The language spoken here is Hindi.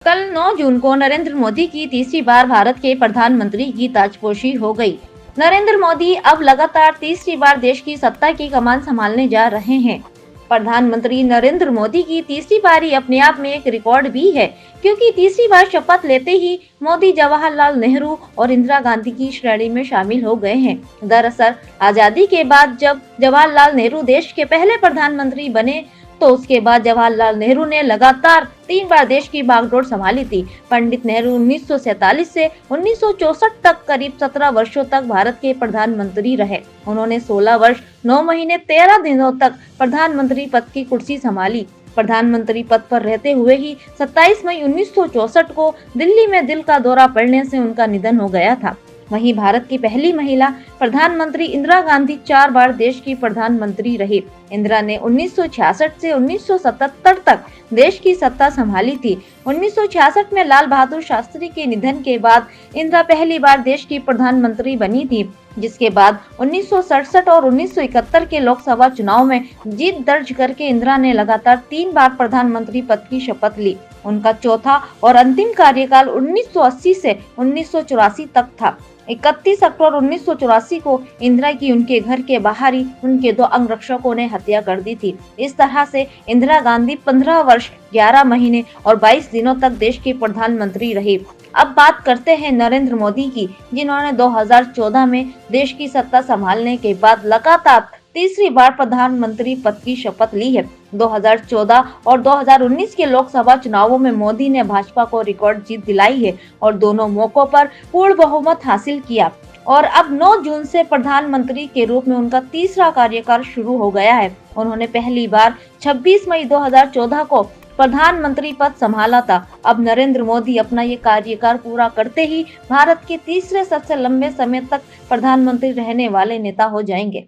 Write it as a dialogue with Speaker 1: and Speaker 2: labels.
Speaker 1: कल 9 जून को नरेंद्र मोदी की तीसरी बार भारत के प्रधानमंत्री की ताजपोशी हो गई। नरेंद्र मोदी अब लगातार तीसरी बार देश की सत्ता की कमान संभालने जा रहे हैं। प्रधानमंत्री नरेंद्र मोदी की तीसरी बारी अपने आप में एक रिकॉर्ड भी है, क्योंकि तीसरी बार शपथ लेते ही मोदी जवाहरलाल नेहरू और इंदिरा गांधी की श्रेणी में शामिल हो गए हैं। दरअसल आजादी के बाद जब जवाहरलाल नेहरू देश के पहले प्रधानमंत्री बने, तो उसके बाद जवाहरलाल नेहरू ने लगातार 3 बार देश की बागडोर संभाली थी। पंडित नेहरू 1947 से 1964 तक करीब 17 वर्षों तक भारत के प्रधानमंत्री रहे। उन्होंने 16 वर्ष 9 महीने 13 दिनों तक प्रधानमंत्री पद की कुर्सी संभाली। प्रधानमंत्री पद पर रहते हुए ही 27 मई 1964 को दिल्ली में दिल का दौरा पड़ने से उनका निधन हो गया था। वहीं भारत की पहली महिला प्रधानमंत्री इंदिरा गांधी 4 बार देश की प्रधानमंत्री रही। इंदिरा ने 1966 से 1977 तक देश की सत्ता संभाली थी। 1966 में लाल बहादुर शास्त्री के निधन के बाद इंदिरा पहली बार देश की प्रधानमंत्री बनी थी, जिसके बाद 1967 और 1971 के लोकसभा चुनाव में जीत दर्ज करके इंदिरा ने लगातार 3 बार प्रधानमंत्री पद की शपथ ली। उनका चौथा और अंतिम कार्यकाल 1980 से 1984 तक था। 31 अक्टूबर 1984 को इंदिरा की उनके घर के बाहर ही उनके 2 अंगरक्षकों ने हत्या कर दी थी। इस तरह से इंदिरा गांधी 15 वर्ष 11 महीने और 22 दिनों तक देश की प्रधानमंत्री रही। अब बात करते हैं नरेंद्र मोदी की, जिन्होंने 2014 में देश की सत्ता संभालने के बाद लगातार तीसरी बार प्रधानमंत्री पद की शपथ ली है। 2014 और 2019 के लोकसभा चुनावों में मोदी ने भाजपा को रिकॉर्ड जीत दिलाई है और दोनों मौकों पर पूर्ण बहुमत हासिल किया। और अब 9 जून से प्रधानमंत्री के रूप में उनका तीसरा कार्यकाल शुरू हो गया है। उन्होंने पहली बार 26 मई 2014 को प्रधानमंत्री पद संभाला था। अब नरेंद्र मोदी अपना ये कार्यकाल पूरा करते ही भारत के तीसरे सबसे लंबे समय तक प्रधानमंत्री रहने वाले नेता हो जाएंगे।